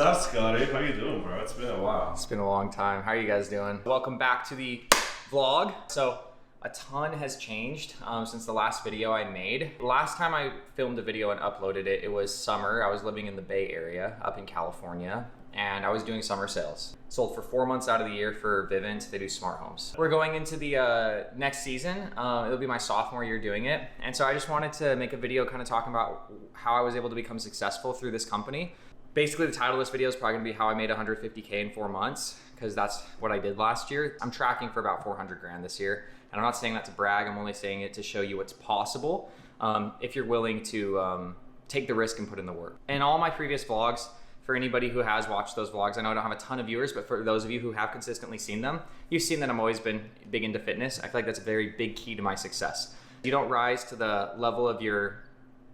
up, Scotty? How you doing, bro? It's been a while. It's been a long time. How are you guys doing? Welcome back to the vlog. So a ton has changed since the last video I made. Last time I filmed a video and uploaded it, it was summer. I was living in the Bay Area up in California, and I was doing summer sales. Sold for 4 months out of the year for Vivint. They do smart homes. We're going into the next season. It'll be my sophomore year doing it. And so I just wanted to make a video kind of talking about how I was able to become successful through this company. Basically, the title of this video is probably gonna be how I made 150K in 4 months, because that's what I did last year. I'm tracking for about 400 grand this year. And I'm not saying that to brag, I'm only saying it to show you what's possible if you're willing to take the risk and put in the work. In all my previous vlogs, for anybody who has watched those vlogs, I know I don't have a ton of viewers, but for those of you who have consistently seen them, you've seen that I've always been big into fitness. I feel like that's a very big key to my success. You don't rise to the level of your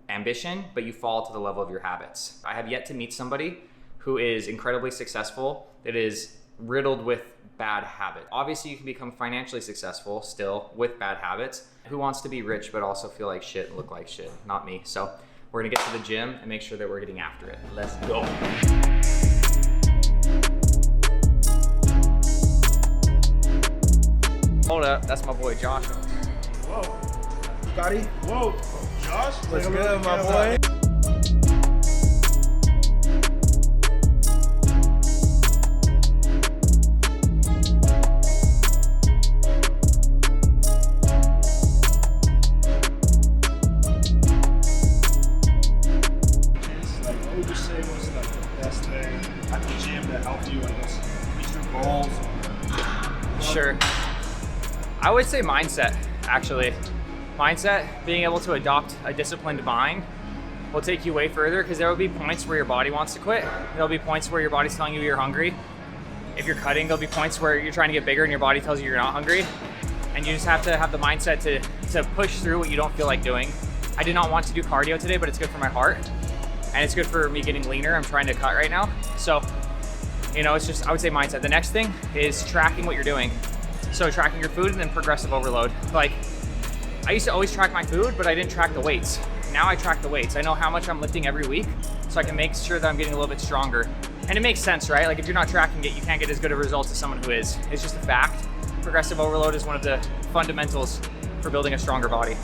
ambition, but you fall to the level of your habits. I have yet to meet somebody who is incredibly successful that is riddled with bad habits. Obviously, you can become financially successful still with bad habits. Who wants to be rich but also feel like shit and look like shit? Not me. So we're gonna get to the gym and make sure that we're getting after it. Let's go. Hold up, that's my boy Josh. Whoa. Scotty? Whoa. Josh? What's good, my boy? What would you say was like the best thing at the gym that helped you, I guess, reach your goals? Sure. I would say mindset, actually. Mindset, being able to adopt a disciplined mind will take you way further, because there will be points where your body wants to quit. There'll be points where your body's telling you you're hungry. If you're cutting, there'll be points where you're trying to get bigger and your body tells you you're not hungry. And you just have to have the mindset to push through what you don't feel like doing. I did not want to do cardio today, but it's good for my heart. And it's good for me getting leaner. I'm trying to cut right now. So, you know, it's just, I would say mindset. The next thing is tracking what you're doing. So tracking your food and then progressive overload. Like, I used to always track my food, but I didn't track the weights. Now I track the weights. I know how much I'm lifting every week, so I can make sure that I'm getting a little bit stronger. And it makes sense, right? Like, if you're not tracking it, you can't get as good of results as someone who is. It's just a fact. Progressive overload is one of the fundamentals for building a stronger body.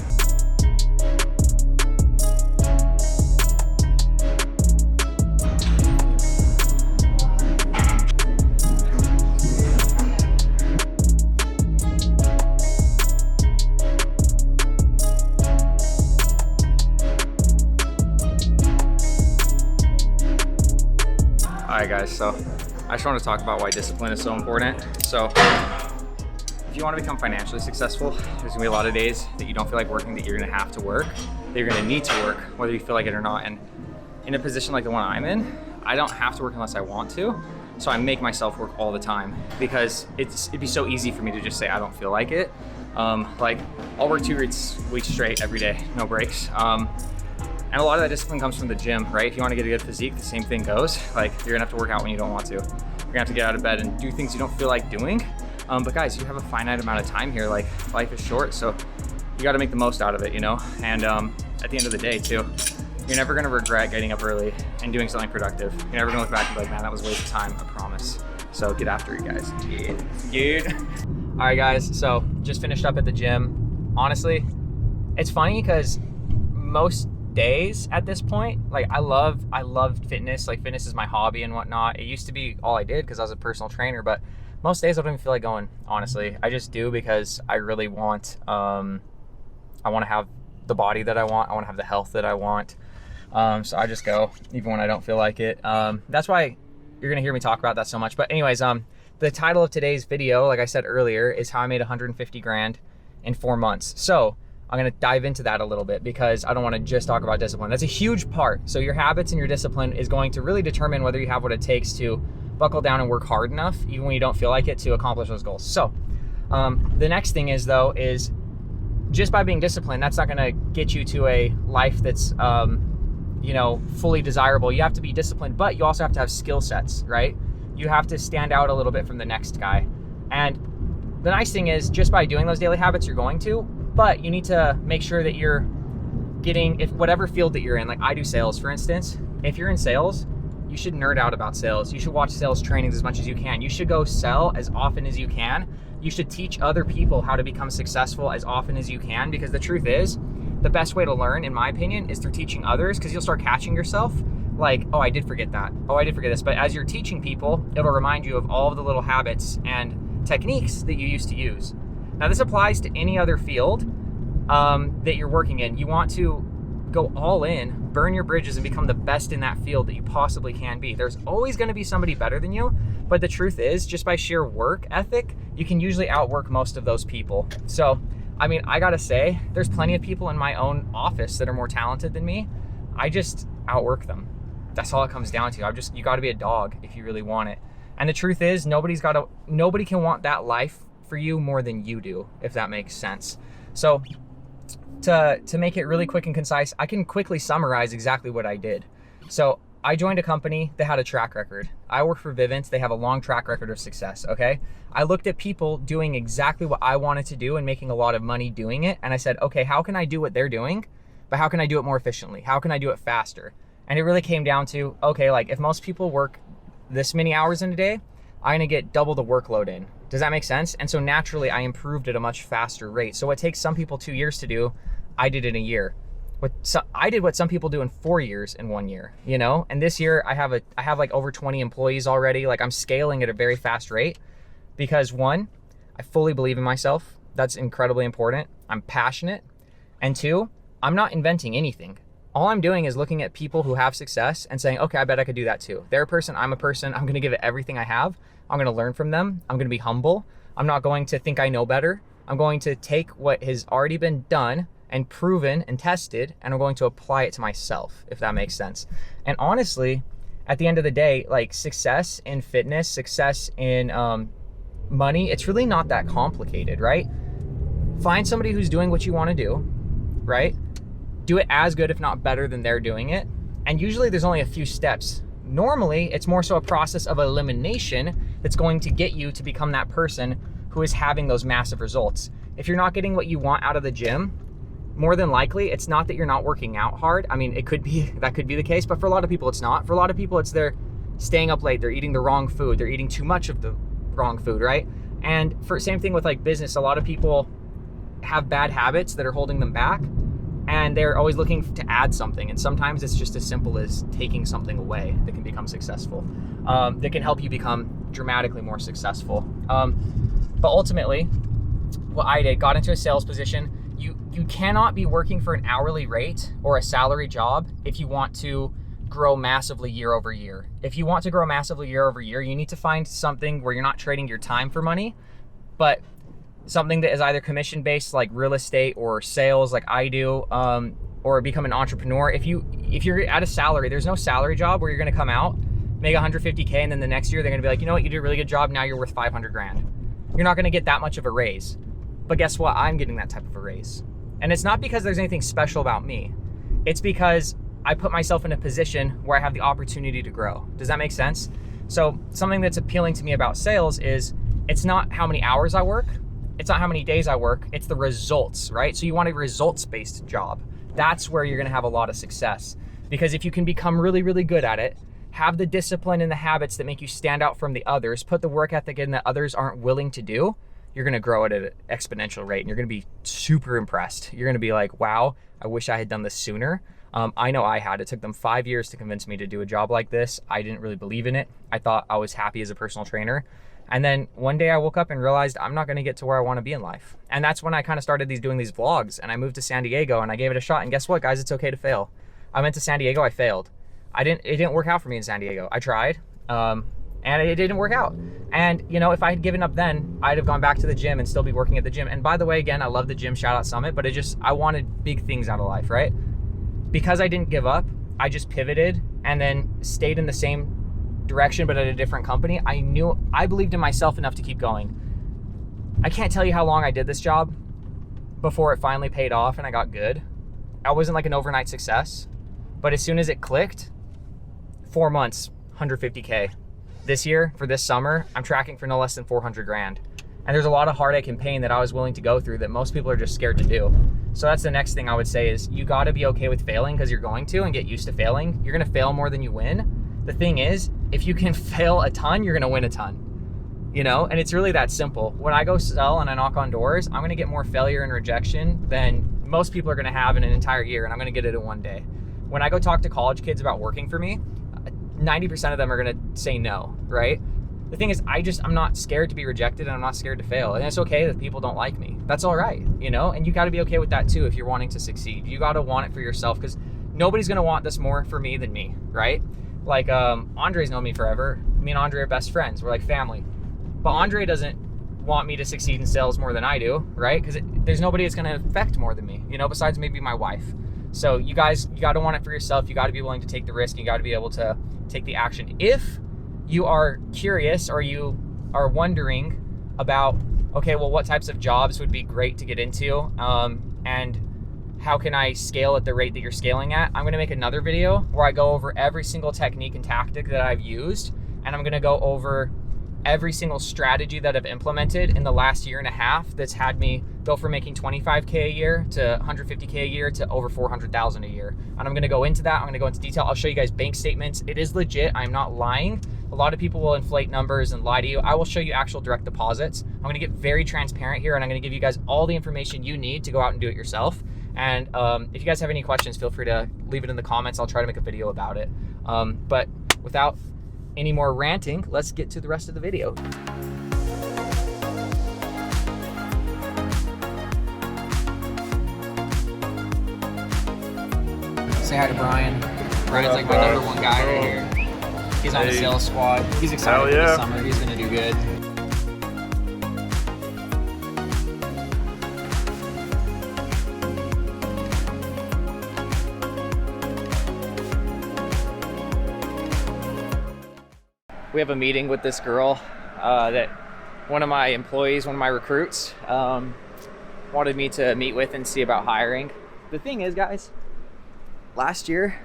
Alright guys, so I just want to talk about why discipline is so important. So if you want to become financially successful, there's gonna be a lot of days that you don't feel like working, that you're gonna have to work, that you're gonna need to work, whether you feel like it or not. And in a position like the one I'm in, I don't have to work unless I want to. So I make myself work all the time, because it'd be so easy for me to just say I don't feel like it. Like, I'll work 2 weeks straight every day, no breaks. And a lot of that discipline comes from the gym, right? If you want to get a good physique, the same thing goes. Like, you're gonna have to work out when you don't want to. You're gonna have to get out of bed and do things you don't feel like doing. But guys, you have a finite amount of time here. Like, life is short, so you gotta make the most out of it, you know? And at the end of the day too, you're never gonna regret getting up early and doing something productive. You're never gonna look back and be like, man, that was a waste of time, I promise. So get after it, guys. Yeah, dude. All right, guys, so just finished up at the gym. Honestly, it's funny because most days at this point, like, I loved fitness. Like, fitness is my hobby and whatnot. It used to be all I did because I was a personal trainer, but most days I don't even feel like going, honestly. I just do because I really want, I want to have the body that I want. I want to have the health that I want. So I just go even when I don't feel like it. That's why you're gonna hear me talk about that so much. But anyways, the title of today's video, like I said earlier, is how I made 150 grand in 4 months. So I'm gonna dive into that a little bit, because I don't wanna just talk about discipline. That's a huge part. So your habits and your discipline is going to really determine whether you have what it takes to buckle down and work hard enough, even when you don't feel like it, to accomplish those goals. So the next thing is, though, is just by being disciplined, that's not gonna get you to a life that's you know, fully desirable. You have to be disciplined, but you also have to have skill sets, right? You have to stand out a little bit from the next guy. And the nice thing is, just by doing those daily habits, you're going to, but you need to make sure that you're getting, if whatever field that you're in, like I do sales, for instance, if you're in sales, you should nerd out about sales. You should watch sales trainings as much as you can. You should go sell as often as you can. You should teach other people how to become successful as often as you can, because the truth is, the best way to learn, in my opinion, is through teaching others, because you'll start catching yourself like, oh, I did forget that. Oh, I did forget this. But as you're teaching people, it'll remind you of all of the little habits and techniques that you used to use. Now, this applies to any other field that you're working in. You want to go all in, burn your bridges, and become the best in that field that you possibly can be. There's always going to be somebody better than you, but the truth is, just by sheer work ethic, you can usually outwork most of those people. So, I mean, I gotta say, there's plenty of people in my own office that are more talented than me. I just outwork them. That's all it comes down to. You gotta be a dog if you really want it. And the truth is, nobody can want that life for you more than you do, if that makes sense. So to make it really quick and concise, I can quickly summarize exactly what I did. So I joined a company that had a track record. I work for Vivint. They have a long track record of success, okay? I looked at people doing exactly what I wanted to do and making a lot of money doing it. And I said, okay, how can I do what they're doing, but how can I do it more efficiently? How can I do it faster? And it really came down to, okay, like if most people work this many hours in a day, I'm gonna get double the workload in. Does that make sense? And so naturally I improved at a much faster rate. So what takes some people 2 years to do, I did in a year. I did what some people do in 4 years in 1 year, you know? And this year I have like over 20 employees already. Like I'm scaling at a very fast rate because one, I fully believe in myself. That's incredibly important. I'm passionate. And two, I'm not inventing anything. All I'm doing is looking at people who have success and saying, okay, I bet I could do that too. They're a person, I'm a person. I'm gonna give it everything I have. I'm gonna learn from them. I'm gonna be humble. I'm not going to think I know better. I'm going to take what has already been done and proven and tested, and I'm going to apply it to myself, if that makes sense. And honestly, at the end of the day, like success in fitness, success in money, it's really not that complicated, right? Find somebody who's doing what you wanna do, right? Do it as good, if not better than they're doing it. And usually there's only a few steps. Normally, it's more so a process of elimination that's going to get you to become that person who is having those massive results. If you're not getting what you want out of the gym, more than likely, it's not that you're not working out hard. I mean, that could be the case, but for a lot of people, it's not. For a lot of people, it's they're staying up late, they're eating the wrong food, they're eating too much of the wrong food, right? And same thing with like business, a lot of people have bad habits that are holding them back, and they're always looking to add something. And sometimes it's just as simple as taking something away that can become successful, that can help you become dramatically more successful. But ultimately, what I did, got into a sales position. You cannot be working for an hourly rate or a salary job if you want to grow massively year over year. If you want to grow massively year over year, you need to find something where you're not trading your time for money, but something that is either commission-based like real estate or sales like I do, or become an entrepreneur. If you're at a salary, there's no salary job where you're gonna come out, make 150K, and then the next year they're gonna be like, you know what, you did a really good job, now you're worth 500 grand. You're not gonna get that much of a raise. But guess what? I'm getting that type of a raise. And it's not because there's anything special about me. It's because I put myself in a position where I have the opportunity to grow. Does that make sense? So something that's appealing to me about sales is it's not how many hours I work, it's not how many days I work, it's the results, right? So you want a results-based job. That's where you're gonna have a lot of success. Because if you can become really, really good at it, have the discipline and the habits that make you stand out from the others, put the work ethic in that others aren't willing to do, you're gonna grow at an exponential rate and you're gonna be super impressed. You're gonna be like, wow, I wish I had done this sooner. I know I had. It took them 5 years to convince me to do a job like this. I didn't really believe in it. I thought I was happy as a personal trainer. And then one day I woke up and realized I'm not gonna get to where I wanna be in life. And that's when I kind of started doing these vlogs, and I moved to San Diego and I gave it a shot. And guess what, guys? It's okay to fail. I went to San Diego, I failed. It didn't work out for me in San Diego. I tried. And it didn't work out. And you know, if I had given up then, I'd have gone back to the gym and still be working at the gym. And by the way, again, I love the gym, shout out Summit, but I wanted big things out of life, right? Because I didn't give up, I just pivoted and then stayed in the same direction, but at a different company. I believed in myself enough to keep going. I can't tell you how long I did this job before it finally paid off and I got good. I wasn't like an overnight success, but as soon as it clicked, 4 months, 150K. This year, for this summer, I'm tracking for no less than 400 grand. And there's a lot of heartache and pain that I was willing to go through that most people are just scared to do. So that's the next thing I would say is you gotta be okay with failing, because you're going to, and get used to failing. You're gonna fail more than you win. The thing is, if you can fail a ton, you're gonna win a ton, you know? And it's really that simple. When I go sell and I knock on doors, I'm gonna get more failure and rejection than most people are gonna have in an entire year, and I'm gonna get it in one day. When I go talk to college kids about working for me, 90% of them are gonna say no, right? The thing is, I'm not scared to be rejected, and I'm not scared to fail. And it's okay if people don't like me. That's all right, you know? And you gotta be okay with that too if you're wanting to succeed. You gotta want it for yourself, because nobody's gonna want this more for me than me, right? Like, Andre's known me forever. Me and Andre are best friends. We're like family. But Andre doesn't want me to succeed in sales more than I do, right? Because there's nobody that's gonna affect more than me, you know, besides maybe my wife. So you guys, you gotta want it for yourself. You gotta be willing to take the risk. You gotta be able to take the action. If you are curious or you are wondering about, okay, well, what types of jobs would be great to get into, and how can I scale at the rate that you're scaling at, I'm gonna make another video where I go over every single technique and tactic that I've used, and I'm gonna go over every single strategy that I've implemented in the last year and a half that's had me go from making 25K a year to 150K a year to over 400,000 a year. And I'm gonna go into that, I'm gonna go into detail. I'll show you guys bank statements. It is legit, I'm not lying. A lot of people will inflate numbers and lie to you. I will show you actual direct deposits. I'm gonna get very transparent here, and I'm gonna give you guys all the information you need to go out and do it yourself. And if you guys have any questions, feel free to leave it in the comments. I'll try to make a video about it. But without any more ranting, let's get to the rest of the video. Say hi to Brian. Brian's like my number one guy right here. He's on the sales squad. He's excited for the summer. He's gonna do good. We have a meeting with this girl that one of my employees, one of my recruits, wanted me to meet with and see about hiring. The thing is, guys, last year,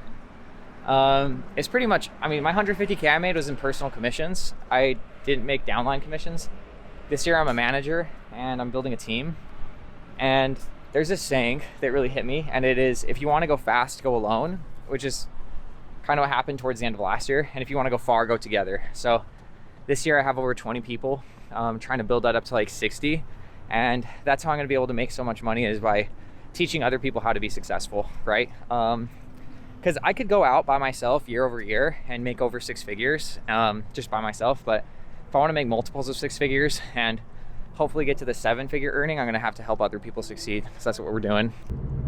it's pretty much, I mean, my 150K I made was in personal commissions. I didn't make downline commissions. This year I'm a manager and I'm building a team. And there's this saying that really hit me, and it is, if you want to go fast, go alone, which is kind of what happened towards the end of last year. And if you want to go far, go together. So this year I have over 20 people, trying to build that up to like 60. And that's how I'm going to be able to make so much money, is by teaching other people how to be successful, right? Because I could go out by myself year over year and make over 6 figures just by myself. But if I want to make multiples of 6 figures and hopefully get to the 7-figure earning, I'm going to have to help other people succeed. So that's what we're doing.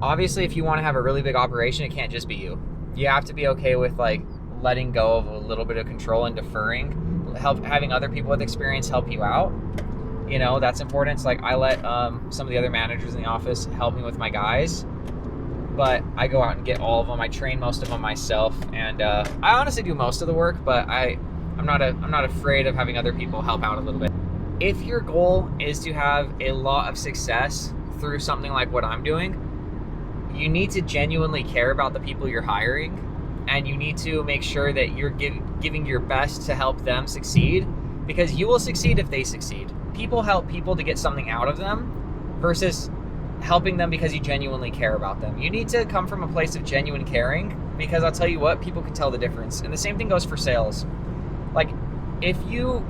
Obviously, if you want to have a really big operation, it can't just be you. You have to be okay with like letting go of a little bit of control and deferring, having other people with experience help you out. You know, that's important. It's like I let some of the other managers in the office help me with my guys, but I go out and get all of them. I train most of them myself, and I honestly do most of the work, but I'm not afraid of having other people help out a little bit. If your goal is to have a lot of success through something like what I'm doing, you need to genuinely care about the people you're hiring, and you need to make sure that you're giving your best to help them succeed, because you will succeed if they succeed. People help people to get something out of them versus helping them because you genuinely care about them. You need to come from a place of genuine caring, because I'll tell you what, people can tell the difference. And the same thing goes for sales. Like, if you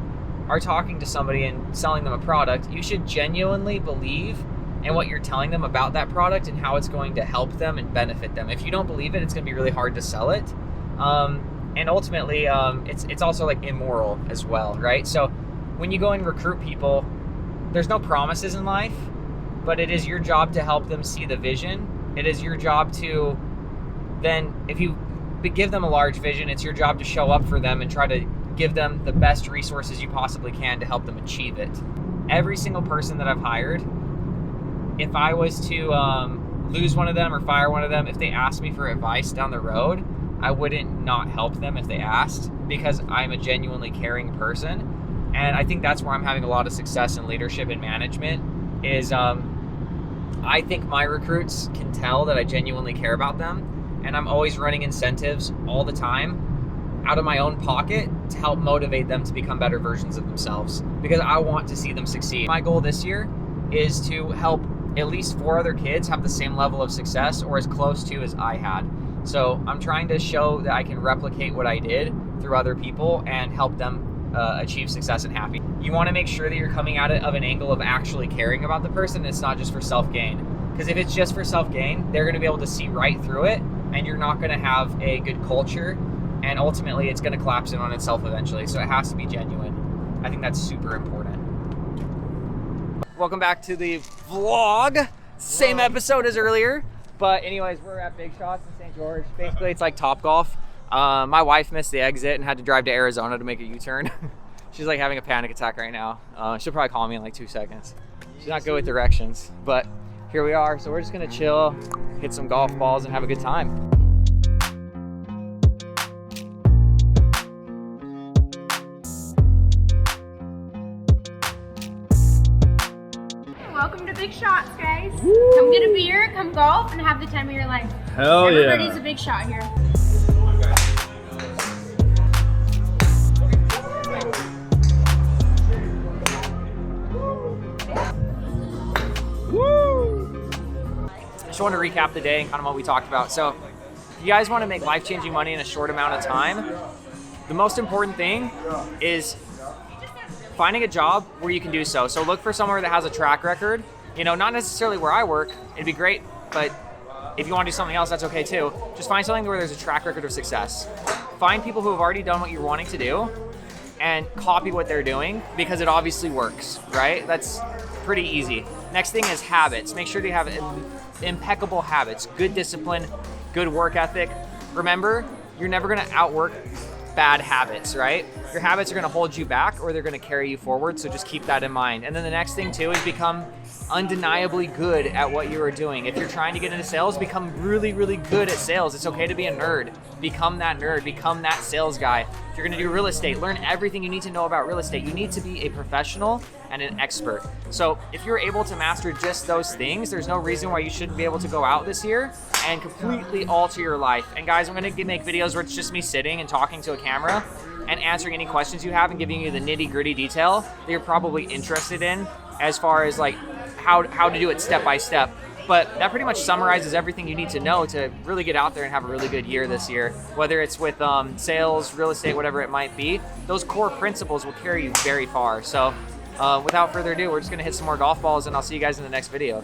are talking to somebody and selling them a product, you should genuinely believe in what you're telling them about that product and how it's going to help them and benefit them. If you don't believe it, it's going to be really hard to sell it. And ultimately, it's also like immoral as well, right? So when you go and recruit people, there's no promises in life, but it is your job to help them see the vision. It is your job to then, if you give them a large vision, it's your job to show up for them and try to give them the best resources you possibly can to help them achieve it. Every single person that I've hired, if I was to lose one of them or fire one of them, if they asked me for advice down the road, I wouldn't not help them if they asked, because I'm a genuinely caring person. And I think that's where I'm having a lot of success in leadership and management, is I think my recruits can tell that I genuinely care about them, and I'm always running incentives all the time out of my own pocket to help motivate them to become better versions of themselves, because I want to see them succeed. My goal this year is to help at least 4 other kids have the same level of success, or as close to as I had. So I'm trying to show that I can replicate what I did through other people and help them achieve success and happy. You want to make sure that you're coming at it of an angle of actually caring about the person. It's not just for self-gain. Because if it's just for self-gain, they're going to be able to see right through it, and you're not going to have a good culture, and ultimately it's going to collapse in on itself eventually. So it has to be genuine. I think that's super important. Welcome back to the vlog. Same episode as earlier. But anyways, we're at Big Shots in St. George. Basically, it's like Topgolf. My wife missed the exit and had to drive to Arizona to make a U-turn. She's like having a panic attack right now. She'll probably call me in like 2 seconds. She's not good with directions, but here we are. So we're just gonna chill, hit some golf balls, and have a good time. Welcome to Big Shots, guys. Woo! Come get a beer, come golf, and have the time of your life. Hell Everybody's a big shot here. Just want to recap the day and kind of what we talked about. So if you guys want to make life-changing money in a short amount of time, the most important thing is finding a job where you can do so. So look for somewhere that has a track record. You know, not necessarily where I work, it'd be great, but if you want to do something else, that's okay too. Just find something where there's a track record of success. Find people who have already done what you're wanting to do and copy what they're doing, because it obviously works, right? That's pretty easy. Next thing is habits. Make sure you have impeccable habits, good discipline, good work ethic. Remember, you're never gonna outwork bad habits, right? Your habits are gonna hold you back or they're gonna carry you forward, so just keep that in mind. And then the next thing too is become undeniably good at what you are doing. If you're trying to get into sales, become really, really good at sales. It's okay to be a nerd. Become that nerd, become that sales guy. If you're gonna do real estate, learn everything you need to know about real estate. You need to be a professional and an expert. So if you're able to master just those things, there's no reason why you shouldn't be able to go out this year and completely alter your life. And guys, I'm gonna make videos where it's just me sitting and talking to a camera and answering any questions you have and giving you the nitty-gritty detail that you're probably interested in as far as like how to do it step by step. But that pretty much summarizes everything you need to know to really get out there and have a really good year this year. Whether it's with sales, real estate, whatever it might be, those core principles will carry you very far. So without further ado, we're just gonna hit some more golf balls, and I'll see you guys in the next video.